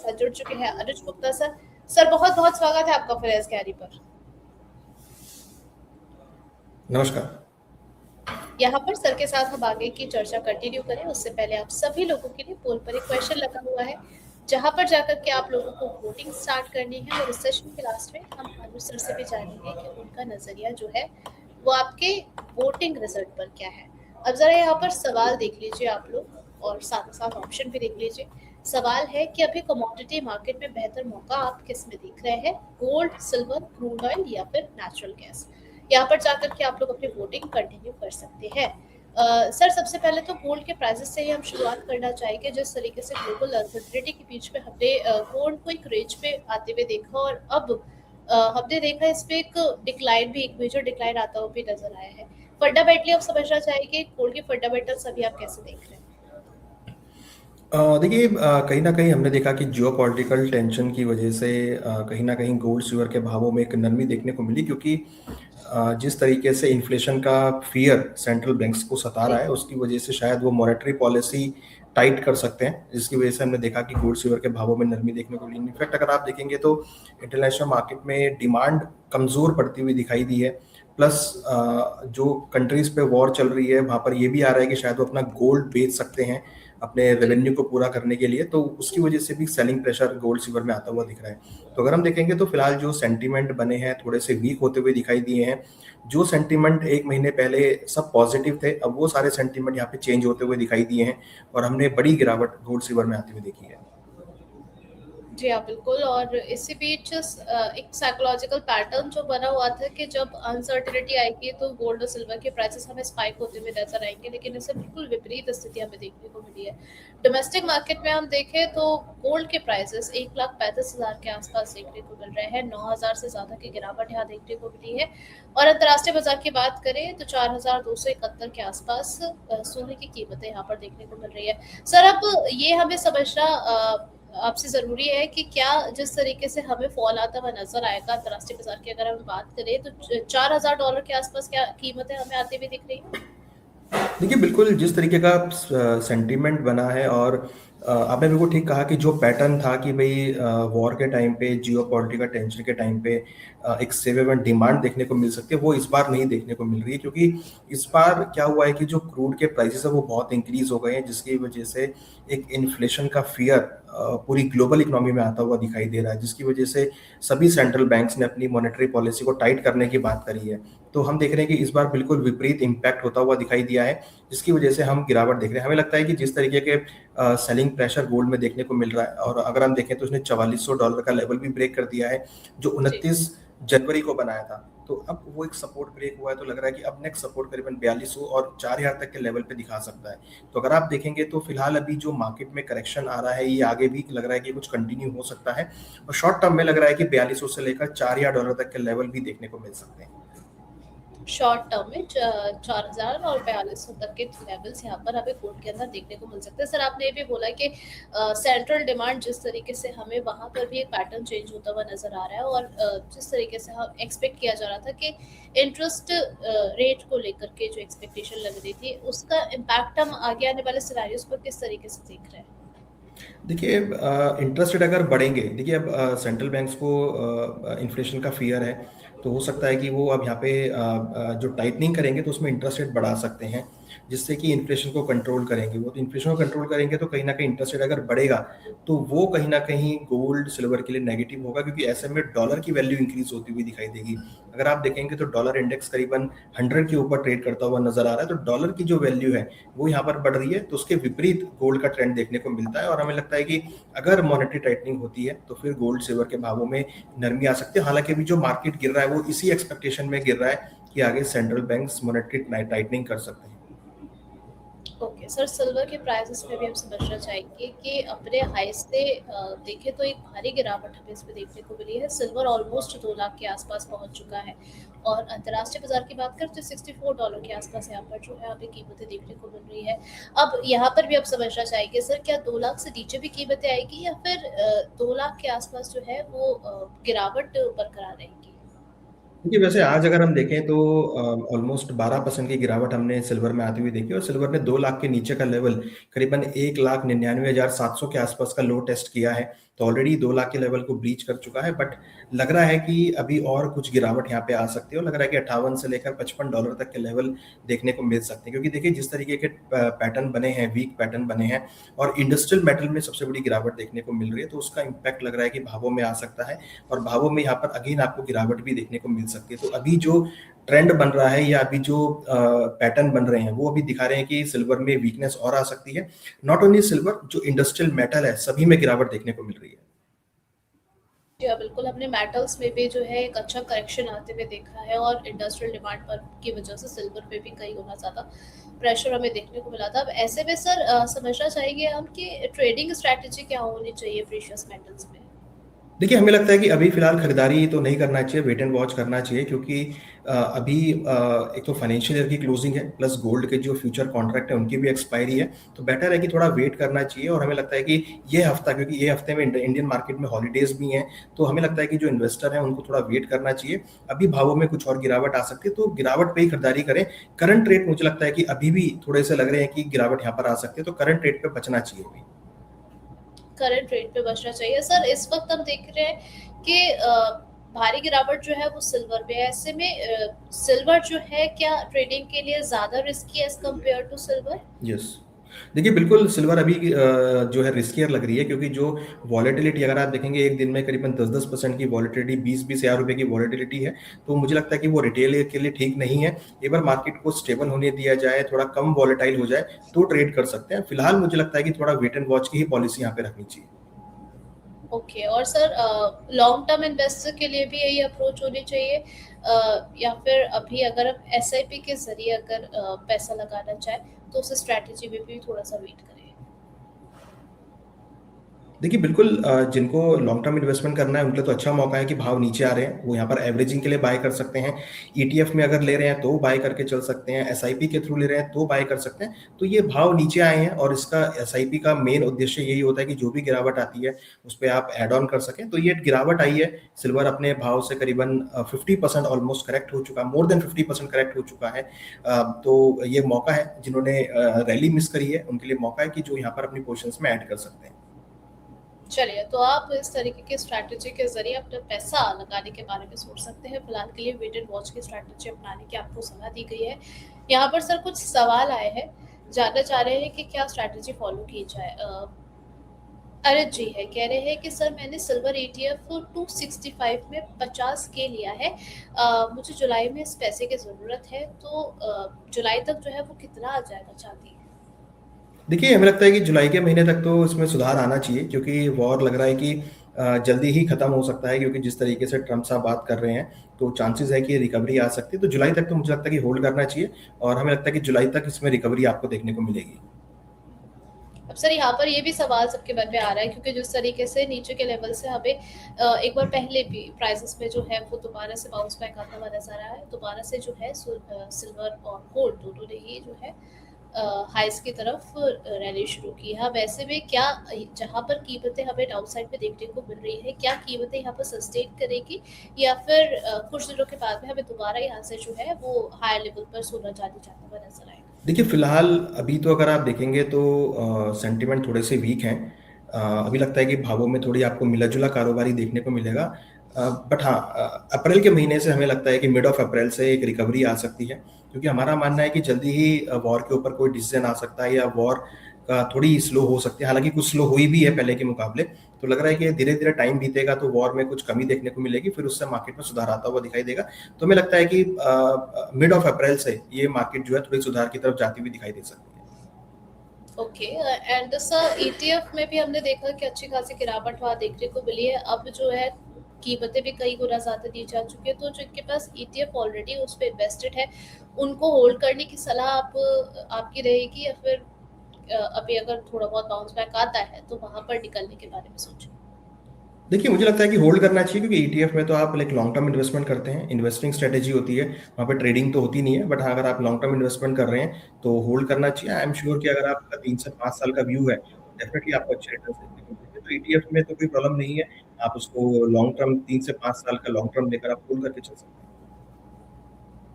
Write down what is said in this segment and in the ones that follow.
साथ जुड़ चुके हैं अनुज गुप्ता सर। सर बहुत बहुत स्वागत है आपका फिर कैरी पर। नमस्कार। यहाँ पर सर के साथ हम आगे की चर्चा कंटिन्यू करें उससे पहले आप सभी लोगों के लिए पोल पर एक क्वेश्चन लगा हुआ है, जहां पर जाकर के आप लोगों को वोटिंग स्टार्ट करनी है। और इस सेशन के लास्ट में हम अनुज सर से भी जानेंगे कि उनका नजरिया जो है वो आपके वोटिंग रिजल्ट पर क्या है। अब जरा यहाँ पर सवाल देख लीजिए आप लोग, और साथ साथ ऑप्शन भी देख लीजिए। सवाल है कि अभी कमोडिटी मार्केट में बेहतर मौका आप किस में देख रहे हैं, गोल्ड, सिल्वर, क्रूड ऑयल या फिर नेचुरल गैस। यहाँ पर जाकर के आप लोग अपनी वोटिंग कंटिन्यू कर सकते हैं। सर सबसे पहले तो गोल्ड के प्राइसेस से ही हम शुरुआत करना चाहेंगे। जिस तरीके से ग्लोबल अनसर्टेनिटी के बीच में हमने गोल्ड को एक रेंज पे आते हुए देखा, और अब हमने देखा इस पे एक डिक्लाइन भी, एक मेजर डिक्लाइन आता हुआ भी नजर आया है। फंडामेंटली आप समझना चाहेंगे गोल्ड के फंडामेंटल्स अभी आप कैसे देख रहे हैं? देखिए, कहीं ना कहीं हमने देखा कि जियोपॉलिटिकल टेंशन की वजह से कहीं ना कहीं गोल्ड सिल्वर के भावों में एक नरमी देखने को मिली, क्योंकि जिस तरीके से इन्फ्लेशन का फियर सेंट्रल बैंक्स को सता रहा जी है, उसकी वजह से शायद वो मॉनेटरी पॉलिसी टाइट कर सकते हैं, जिसकी वजह से हमने देखा कि गोल्ड सिल्वर के भावों में नरमी देखने को मिली। इनफैक्ट अगर आप देखेंगे तो इंटरनेशनल मार्केट में डिमांड कमज़ोर पड़ती हुई दिखाई दी है। प्लस जो कंट्रीज पे वॉर चल रही है वहाँ पर ये भी आ रहा है कि शायद वो अपना गोल्ड बेच सकते हैं अपने जी रेवेन्यू को पूरा करने के लिए, तो उसकी वजह से भी सेलिंग प्रेशर गोल्ड सिल्वर में आता हुआ दिख रहा है। तो अगर हम देखेंगे तो फिलहाल जो सेंटीमेंट बने हैं थोड़े से वीक होते हुए दिखाई दिए हैं। जो सेंटीमेंट एक महीने पहले सब पॉजिटिव थे, अब वो सारे सेंटीमेंट यहाँ पे चेंज होते हुए दिखाई दिए हैं, और हमने बड़ी गिरावट गोल्ड सिल्वर में आती हुई देखी है। जी हाँ बिल्कुल। और इसी बीच एक साइकोलॉजिकल पैटर्न जो बना हुआ था कि जब अनसर्टेनिटी आएगी तो गोल्ड और सिल्वर के प्राइसेस हमें स्पाइक होते हुए नजर आएंगे, लेकिन इससे बिल्कुल विपरीत स्थिति हमें देखने को मिली है। डोमेस्टिक मार्केट में हम देखें तो गोल्ड के प्राइसेस 1,35,000 के आसपास देखने को मिल रहे हैं। 9,000 से ज्यादा की गिरावट यहाँ देखने को मिली है। और अंतर्राष्ट्रीय बाजार की बात करें तो 4,271 के आसपास सोने की कीमतें यहाँ पर देखने को मिल रही है। सर अब ये हमें समझना आपसे ज़रूरी है कि क्या जिस तरीके से हमें फॉल आता हुआ नज़र आएगा अंतर्राष्ट्रीय बाजार की, अगर हम बात करें तो $4,000 के आसपास क्या कीमतें हमें आती हुई दिख रही है? देखिए, बिल्कुल जिस तरीके का सेंटीमेंट बना है, और आपने बिल्कुल ठीक कहा कि जो पैटर्न था कि भाई वॉर के टाइम पे, जियोपॉलिटिकल टेंशन के टाइम पे एक सेवेबल डिमांड देखने को मिल सकती है, वो इस बार नहीं देखने को मिल रही है। क्योंकि इस बार क्या हुआ है कि जो क्रूड के प्राइसेस है वो बहुत इंक्रीज हो गए हैं, जिसकी वजह से एक इन्फ्लेशन का फियर पूरी ग्लोबल इकोनॉमी में आता हुआ दिखाई दे रहा है, जिसकी वजह से सभी सेंट्रल बैंक्स ने अपनी मॉनेटरी पॉलिसी को टाइट करने की बात करी है। तो हम देख रहे हैं कि इस बार बिल्कुल विपरीत इम्पैक्ट होता हुआ दिखाई दिया है, जिसकी वजह से हम गिरावट देख रहे हैं। हमें लगता है कि जिस तरीके के सेलिंग प्रेशर गोल्ड में देखने को मिल रहा है, और अगर हम देखें तो उसने $4400 का लेवल भी ब्रेक कर दिया है, जो जी 29 जनवरी को बनाया था। तो अब वो एक सपोर्ट ब्रेक हुआ है, तो लग रहा है कि अब नेक्स्ट सपोर्ट करीबन 4200 और 4000 तक के लेवल पे दिखा सकता है। तो अगर आप देखेंगे तो फिलहाल अभी जो मार्केट में करेक्शन आ रहा है, ये आगे भी लग रहा है कि कुछ कंटिन्यू हो सकता है, और शॉर्ट टर्म में लग रहा है कि 4200 से लेकर $4000 तक के लेवल भी देखने को मिल सकते हैं। शॉर्ट टर्म में 4,000 और 4,200 तक के लेवल्स यहाँ पर हमें गोल्ड के अंदर देखने को मिल सकते हैं। सर आपने ये भी बोला कि सेंट्रल डिमांड जिस तरीके से हमें वहाँ पर भी एक पैटर्न चेंज होता हुआ नजर आ रहा है, और जिस तरीके से हम एक्सपेक्ट किया जा रहा था कि इंटरेस्ट रेट को लेकर के जो एक्सपेक्टेशन लग रही थी उसका इम्पैक्ट हम आगे आने वाले सिनेरियोज पर किस तरीके से देख रहे हैं? देखिए, इंटरेस्ट रेट अगर बढ़ेंगे, देखिए अब सेंट्रल बैंक्स को इन्फ्लेशन का फियर है, तो हो सकता है कि वो अब यहाँ पे जो टाइटनिंग करेंगे तो उसमें इंटरेस्ट रेट बढ़ा सकते हैं, जिससे कि इन्फ्लेशन को कंट्रोल करेंगे। वो तो इन्फ्लेशन को कंट्रोल करेंगे तो कहीं ना कहीं इंटरेस्ट रेट अगर बढ़ेगा तो वो कहीं ना कहीं गोल्ड सिल्वर के लिए नेगेटिव होगा, क्योंकि ऐसे में डॉलर की वैल्यू इंक्रीज होती हुई दिखाई देगी। अगर आप देखेंगे तो डॉलर इंडेक्स करीबन 100 के ऊपर ट्रेड करता हुआ नजर आ रहा है, तो डॉलर की जो वैल्यू है वो यहाँ पर बढ़ रही है, तो उसके विपरीत गोल्ड का ट्रेंड देखने को मिलता है। और हमें लगता है कि अगर मॉनेटरी टाइटनिंग होती है तो फिर गोल्ड सिल्वर के भावों में नरमी आ सकती है। हालांकि अभी जो मार्केट गिर रहा है वो इसी एक्सपेक्टेशन में गिर रहा है कि आगे सेंट्रल बैंक्स मॉनेटरी टाइटनिंग कर सकते हैं। ओके सर, सिल्वर के प्राइसेस में भी हम समझना चाहेंगे कि अपने हाई से देखें तो एक भारी गिरावट हमें इसमें देखने को मिली है। सिल्वर ऑलमोस्ट 2 लाख के आसपास पहुंच चुका है, और अंतर्राष्ट्रीय बाजार की बात करें तो $64 के आसपास यहाँ पर जो है अभी कीमतें देखने को मिल रही है। अब यहाँ पर भी आप समझना चाहेंगे सर, क्या 2 लाख से नीचे भी कीमतें आएगी या फिर 2 लाख के आसपास जो है वो गिरावट बरकरार रहेगी? देखिए, वैसे आज अगर हम देखें तो ऑलमोस्ट 12% की गिरावट हमने सिल्वर में आती हुई देखी, और सिल्वर ने 2 लाख के नीचे का लेवल करीबन 1,99,700 के आसपास का लो टेस्ट किया है, तो ऑलरेडी 2 लाख के लेवल को ब्रीच कर चुका है, बट लग रहा है कि अभी और कुछ गिरावट यहाँ पे आ सकती है और लग रहा है कि 58 से लेकर $55 तक के लेवल देखने को मिल सकते हैं, क्योंकि देखिए जिस तरीके के पैटर्न बने हैं, वीक पैटर्न बने हैं और इंडस्ट्रियल मेटल में सबसे बड़ी गिरावट देखने को मिल रही है, तो उसका इम्पैक्ट लग रहा है कि भावों में आ सकता है और भावों में यहाँ पर अगेन आपको गिरावट भी देखने को मिल सकती है। तो अभी जो ट्रेंड बन रहा है या अभी जो पैटर्न बन रहे हैं वो अभी दिखा रहे हैं कि सिल्वर में वीकनेस और आ सकती है। नॉट ओनली सिल्वर, जो इंडस्ट्रियल मेटल है सभी में गिरावट देखने को मिल रही है। जी हाँ, बिल्कुल हमने मेटल्स में भी जो है एक अच्छा करेक्शन आते हुए देखा है और इंडस्ट्रियल डिमांड पर की वजह से सिल्वर पे भी कई गुना ज़्यादा प्रेशर हमें देखने को मिला था। अब ऐसे में सर समझना चाहेंगे हम कि ट्रेडिंग स्ट्रैटेजी क्या होनी चाहिए प्रीशियस मेटल्स में? देखिए, हमें लगता है कि अभी फ़िलहाल खरीदारी तो नहीं करना चाहिए, वेट एंड वॉच करना चाहिए, क्योंकि अभी एक तो फाइनेंशियल ईयर की क्लोजिंग है, प्लस गोल्ड के जो फ्यूचर कॉन्ट्रैक्ट है उनकी भी एक्सपायरी है, तो बेटर है कि थोड़ा वेट करना चाहिए। और हमें लगता है कि ये हफ्ता, क्योंकि ये हफ्ते में इंडियन मार्केट में हॉलीडेज़ भी हैं, तो हमें लगता है कि जो इन्वेस्टर हैं उनको थोड़ा वेट करना चाहिए। अभी भावों में कुछ और गिरावट आ सकती है, तो गिरावट पे ही खरीदारी करें। करंट रेट मुझे लगता है कि अभी भी थोड़े से लग रहे हैं कि गिरावट यहाँ पर आ सकती है, तो करंट रेट पे बचना चाहिए अभी। करंट रेट पे बचना चाहिए। सर इस वक्त हम देख रहे हैं कि भारी गिरावट जो है वो सिल्वर पे है। ऐसे में सिल्वर जो है क्या ट्रेडिंग के लिए ज़्यादा रिस्की है as compare to silver? Yes. देखिए, बिल्कुल सिल्वर अभी जो है रिस्कियर लग रही है, क्योंकि जो वॉलेटिलिटी अगर आप देखेंगे एक दिन में करीबन 10-10% की वॉलेटिलिटी, 20-20 हज़ार रुपए की वॉलेटिलिटी है, तो मुझे लगता है कि वो रिटेल के लिए ठीक नहीं है। एक बार मार्केट को स्टेबल होने दिया जाए, थोड़ा कम वॉलेटाइल हो जाए, तो ट्रेड कर सकते हैं। फिलहाल मुझे लगता है कि थोड़ा वेट एंड वॉच की ही पॉलिसी यहाँ पे रखनी चाहिए। ओके। और सर लॉन्ग टर्म इन्वेस्टर के लिए भी यही अप्रोच होनी चाहिए या फिर अभी अगर हम एसआईपी के ज़रिए अगर पैसा लगाना चाहें तो उस स्ट्रैटेजी में भी थोड़ा-सा वेट करें? देखिए, बिल्कुल जिनको लॉन्ग टर्म इन्वेस्टमेंट करना है उनके लिए तो अच्छा मौका है कि भाव नीचे आ रहे हैं, वो यहाँ पर एवरेजिंग के लिए बाय कर सकते हैं। ईटीएफ में अगर ले रहे हैं तो बाय करके चल सकते हैं, एसआईपी के थ्रू ले रहे हैं तो बाय कर सकते हैं। तो ये भाव नीचे आए हैं और इसका एसआईपी का मेन उद्देश्य यही होता है कि जो भी गिरावट आती है उस पे आप ऐड ऑन कर सकें। तो ये गिरावट आई है, सिल्वर अपने भाव से करीबन 50% ऑलमोस्ट करेक्ट हो चुका, मोर देन 50% करेक्ट हो चुका है। तो ये मौका है, जिन्होंने रैली मिस करी है उनके लिए मौका है कि जो यहाँ पर अपनी पोजीशंस में ऐड कर सकते हैं। चलिए, तो आप इस तरीके की स्ट्रैटेजी के ज़रिए अपना पैसा लगाने के बारे में सोच सकते हैं। फिलहाल के लिए वेट एंड वॉच की स्ट्रैटेजी अपनाने की आपको सलाह दी गई है। यहाँ पर सर कुछ सवाल आए हैं, जानना चाह रहे हैं कि क्या स्ट्रैटेजी फॉलो की जाए। अरित जी है, कह रहे हैं कि सर मैंने सिल्वर ईटीएफ 265 में 50 के लिया है। मुझे जुलाई में इस पैसे की ज़रूरत है, तो जुलाई तक जो है वो कितना आ जाएगा चांदी? देखिए, हमें लगता है कि जुलाई के महीने तक तो इसमें सुधार आना चाहिए, क्योंकि वॉर लग रहा है कि जल्दी ही खत्म हो सकता है, क्योंकि जिस तरीके से ट्रम्प साहब बात कर रहे हैं, तो चांसेस है कि रिकवरी आ सकती है। तो जुलाई तक तो मुझे लगता है कि होल्ड करना चाहिए और हमें लगता है कि जुलाई तक इसमें रिकवरी आपको देखने को मिलेगी। अब सर यहाँ पर ये भी सवाल सबके मन में आ रहा है क्योंकि जिस तरीके से नीचे के लेवल से हमें एक बार पहले भी प्राइसेस में जो है वो दोबारा से बाउंस बैक आता हुआ नजर आया है। दोबारा से जो है सिल्वर और गोल्ड दोनों ने ही जो है हाइस की तरफ रैली शुरू की है। वैसे में क्या जहाँ पर कीमतें हमें डाउन साइड पे देखने को मिल रही है, क्या कीमतें यहाँ पर सस्टेन करेगी या फिर कुछ दिनों के बाद में हमें दोबारा यहाँ से जो है वो हायर लेवल पर सोना चांदी जाता हुआ नजर आएगा? देखिए, फिलहाल अभी तो अगर आप देखेंगे तो सेंटिमेंट थोड़े से वीक हैं। अभी लगता है कि भावों में थोड़ी आपको मिला-जुला कारोबारी देखने को मिलेगा। बट हाँ, अप्रैल के महीने से हमें लगता है कि मिड ऑफ अप्रैल से एक रिकवरी आ सकती है, क्योंकि हमारा मानना है कि जल्दी ही वॉर के ऊपर कोई डिसीजन आ सकता है या वॉर थोड़ी स्लो हो सकती है। हालाँकि कुछ स्लो हुई भी है पहले के मुकाबले, तो लग रहा है कि धीरे-धीरे टाइम बीतेगा तो वॉर में कुछ कमी देखने को मिलेगी, फिर उससे मार्केट में सुधार आता हुआ दिखाई देगा। तो हमें लगता है कि मिड ऑफ अप्रैल से ये मार्केट जो है थोड़ी सुधार की तरफ जाती हुई दिखाई दे सकती है। ओके। एंड सर ईटीएफ में भी हमने देखा कि अच्छी खासी गिरावट वहाँ देखने को मिली है। अब जो है कीमतें भी कई गुना ज़्यादा दी जा चुकी है, तो जिनके पास ईटीएफ ऑलरेडी उस पे इन्वेस्टेड है उनको होल्ड करने की सलाह आपकी रहेगी या फिर अभी अगर थोड़ा बहुत बाउंस बैक आता है तो वहाँ पर निकलने के बारे में सोचें? देखिए, मुझे लगता है कि होल्ड करना चाहिए, क्योंकि ईटीएफ में तो आप लाइक लॉन्ग टर्म इन्वेस्टमेंट करते हैं, इन्वेस्टिंग स्ट्रेटेजी होती है, वहाँ पे ट्रेडिंग तो होती नहीं है। बट हाँ, अगर आप लॉन्ग टर्म इन्वेस्टमेंट कर रहे हैं, तो होल्ड करना चाहिए। आई एम श्योर कि अगर आपका 3 से 5 साल का व्यू है, डेफिनिटली आपको अच्छे रिटर्न्स देखने को मिलेंगे। तो ईटीएफ में तो कोई प्रॉब्लम नहीं है, आप उसको लॉन्ग टर्म 3 से 5 साल का लॉन्ग टर्म लेकर आप होल्ड करके चल सकते हैं।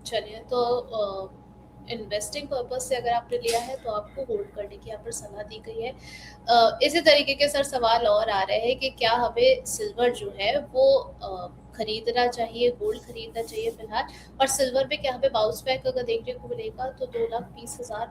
चलिए, तो इन्वेस्टिंग पर्पज से अगर आपने लिया है तो आपको होल्ड करने की यहाँ पर सलाह दी गई है। इसी तरीके के सर सवाल और आ रहे हैं कि क्या हमें सिल्वर जो है वो खरीदना चाहिए, गोल्ड खरीदना चाहिए फिलहाल, और सिल्वर पे क्या हमें बाउंस बैक अगर देखने को मिलेगा तो 2,20,000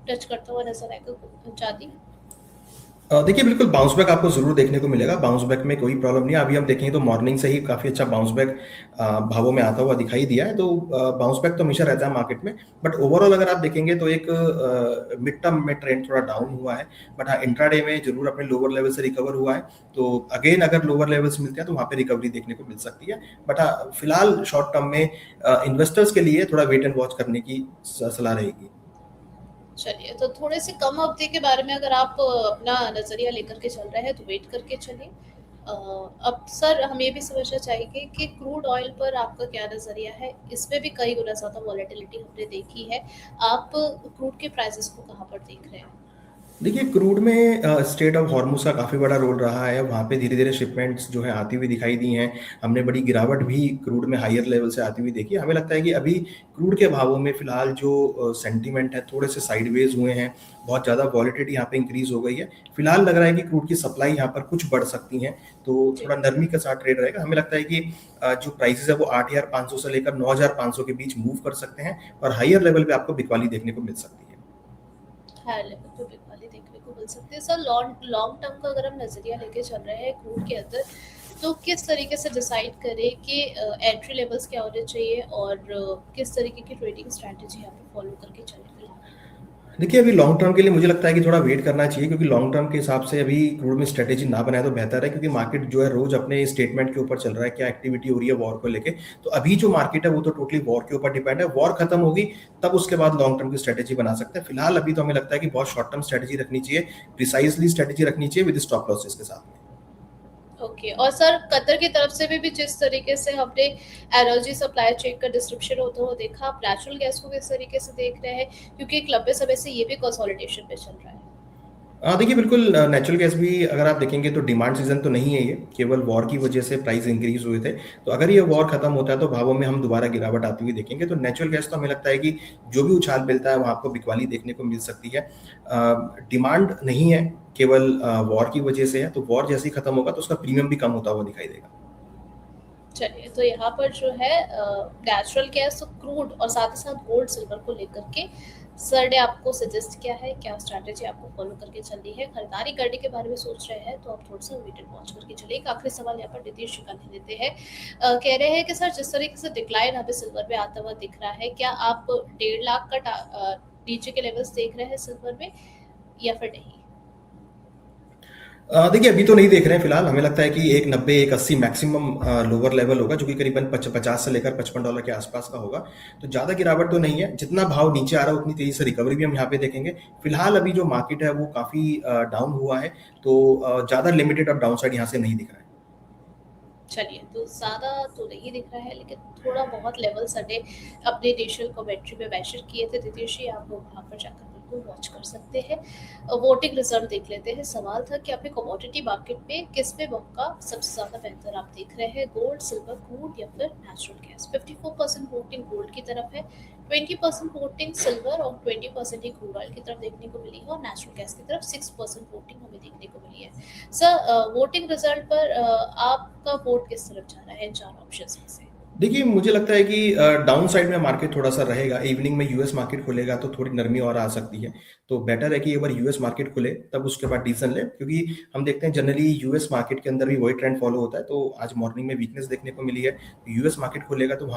टच करता हुआ नजर आएगा चांदी। देखिए बिल्कुल बाउंस बैक आपको ज़रूर देखने को मिलेगा, बाउंस बैक में कोई प्रॉब्लम नहीं है। अभी हम देखेंगे तो मॉर्निंग से ही काफ़ी अच्छा बाउंस बैक भावों में आता हुआ दिखाई दिया है, तो बाउंस बैक तो हमेशा रहता है मार्केट में। बट ओवरऑल अगर आप देखेंगे तो एक मिड टर्म में ट्रेंड थोड़ा डाउन हुआ है, बट हाँ इंट्राडे में ज़रूर अपने लोअर लेवल से रिकवर हुआ है। तो अगेन अगर लोअर लेवल्स मिलते हैं तो वहाँ पे रिकवरी देखने को मिल सकती है। बट हाँ फिलहाल शॉर्ट टर्म में इन्वेस्टर्स के लिए थोड़ा वेट एंड वॉच करने की सलाह रहेगी। चलिए, तो थोड़े से कम अवधि के बारे में अगर आप अपना नज़रिया लेकर के चल रहे हैं तो वेट करके चलिए। अब सर हम ये भी समझना चाहेंगे कि क्रूड ऑयल पर आपका क्या नज़रिया है? इसमें भी कई गुना ज़्यादा वॉलेटिलिटी हमने देखी है। आप क्रूड के प्राइसेस को कहाँ पर देख रहे हैं? देखिए क्रूड में स्ट्रेट ऑफ हॉर्मुज का काफ़ी बड़ा रोल रहा है। वहाँ पे धीरे-धीरे शिपमेंट्स जो हैं आती हुई दिखाई दी हैं। हमने बड़ी गिरावट भी क्रूड में हायर लेवल से आती हुई देखी है। हमें लगता है कि अभी क्रूड के भावों में फ़िलहाल जो सेंटीमेंट है थोड़े से साइडवेज़ हुए हैं। बहुत ज़्यादा वॉलेटिलिटी यहाँ पे इंक्रीज़ हो गई है। फ़िलहाल लग रहा है कि क्रूड की सप्लाई यहाँ पर कुछ बढ़ सकती हैं, तो जी। थोड़ा नरमी के साथ ट्रेड रहेगा। हमें लगता है कि जो प्राइसेज़ है वो 8,500 से लेकर 9,500 के बीच मूव कर सकते हैं और हायर लेवल पे आपको बिकवाली देखने को मिल सकती है। हाई लेवल पे बिकवाली देखने को मिल सकती है। सर लॉन्ग लॉन्ग टर्म का अगर हम नज़रिया लेके चल रहे हैं क्रूड के अंदर, तो किस तरीके से डिसाइड करें कि एंट्री लेवल्स क्या होने चाहिए और किस तरीके की ट्रेडिंग स्ट्रैटेजी यहाँ पे फॉलो करके चलें फिलहाल? देखिए, अभी लॉन्ग टर्म के लिए मुझे लगता है कि थोड़ा वेट करना चाहिए, क्योंकि लॉन्ग टर्म के हिसाब से अभी क्रूड में स्ट्रैटेजी ना बनाए तो बेहतर है, क्योंकि मार्केट जो है रोज़ अपने स्टेटमेंट के ऊपर चल रहा है, क्या एक्टिविटी हो रही है वॉर को लेके। तो अभी जो मार्केट है वो तो टोटली वॉर के ऊपर डिपेंड है। वॉर खत्म होगी तब उसके बाद लॉन्ग टर्म की स्ट्रैटेजी बना सकते हैं। फिलहाल अभी तो हमें लगता है कि बहुत शॉर्ट टर्म स्ट्रैटेजी रखनी चाहिए, प्रिसाइज़ली स्ट्रैटेजी रखनी चाहिए विद स्टॉप लॉसेस के साथ में। ओके, और सर कतर की तरफ से भी जिस तरीके से हमने एनर्जी सप्लाई चेन का डिस्ट्रप्शन होता हुआ देखा, आप नेचुरल गैस को किस तरीके से देख रहे हैं? क्योंकि एक लंबे समय से ये भी कंसोलिडेशन पे चल रहा है। देखिए बिल्कुल नेचुरल गैस भी अगर आप देखेंगे तो डिमांड सीज़न तो नहीं है ये, केवल वॉर की वजह से प्राइस इंक्रीज़ हुए थे। तो अगर ये वॉर खत्म होता है तो भावों में हम दोबारा गिरावट आती हुई देखेंगे। तो नेचुरल गैस तो हमें लगता है कि जो भी उछाल मिलता है वहाँ आपको बिकवाली देखने को मिल सकती है। डिमांड नहीं है, केवल वॉर की वजह से है, तो वॉर जैसे ही खत्म होगा तो उसका प्रीमियम भी कम होता हुआ दिखाई देगा। चलिए, तो यहाँ पर जो है नेचुरल गैस, क्रूड और साथ ही साथ गोल्ड सिल्वर को लेकर के सर ने आपको सजेस्ट किया है, क्या स्ट्रैटेजी आपको फॉलो करके चलनी है। खरीदारी करने के बारे में सोच रहे हैं तो आप थोड़ा सा वेट एंड वॉच करके चलिए। एक आखिरी सवाल यहाँ पर नितीश जी का ले लेते हैं। कह रहे हैं कि सर जिस तरीके से डिक्लाइन हमें सिल्वर में आता हुआ दिख रहा है, क्या आप 1.5 लाख का नीचे के लेवल्स देख रहे हैं सिल्वर में या फिर नहीं? देखिए अभी तो नहीं देख रहे हैं फिलहाल। हमें लगता है कि 190 180 मैक्सिमम लोअर लेवल होगा, जो कि करीबन 50 से लेकर $55 के आसपास का होगा। तो ज़्यादा गिरावट तो नहीं है, जितना भाव नीचे आ रहा है उतनी तेजी से रिकवरी भी हम यहाँ पे देखेंगे। फिलहाल अभी जो मार्केट है वो काफ़ी डाउन हुआ है, तो ज़्यादा लिमिटेड अब डाउन साइड यहाँ से नहीं दिख रहा है। चलिए, तो ज़्यादा तो नहीं दिख रहा है, लेकिन थोड़ा बहुत लेवल सर ने अपने इनिशियल कमेंट्री में मेंशन किए थे। नितीश जी, आप वहाँ पर जाकर बिल्कुल वॉच कर सकते हैं। वोटिंग रिजल्ट देख लेते हैं। सवाल था कि आपने कमोडिटी मार्केट में किस पे मौका सबसे ज़्यादा बेहतर आप देख रहे हैं, गोल्ड, सिल्वर, क्रूड या फिर नेचुरल गैस? 54% वोटिंग गोल्ड की तरफ है, 20% वोटिंग सिल्वर और 20% ही क्रूड ऑयल की तरफ देखने को मिली है, और नेचुरल गैस की तरफ 6% वोटिंग हमें देखने को मिली है। सर वोटिंग रिजल्ट पर आपका वोट किस तरफ जा रहा है इन चार ऑप्शंस में से? देखिए मुझे लगता है कि डाउन साइड में मार्केट थोड़ा-सा रहेगा। इवनिंग में यूएस मार्केट खुलेगा तो थोड़ी नरमी और आ सकती है। तो बेटर है कि एक बार यूएस मार्केट खुले तब उसके बाद डिसीजन लें, क्योंकि हम देखते हैं जनरली यूएस मार्केट के अंदर भी वही ट्रेंड फॉलो होता है। तो आज मॉर्निंग में वीकनेस देखने को मिली है। यूएस मार्केट खुलेगा तो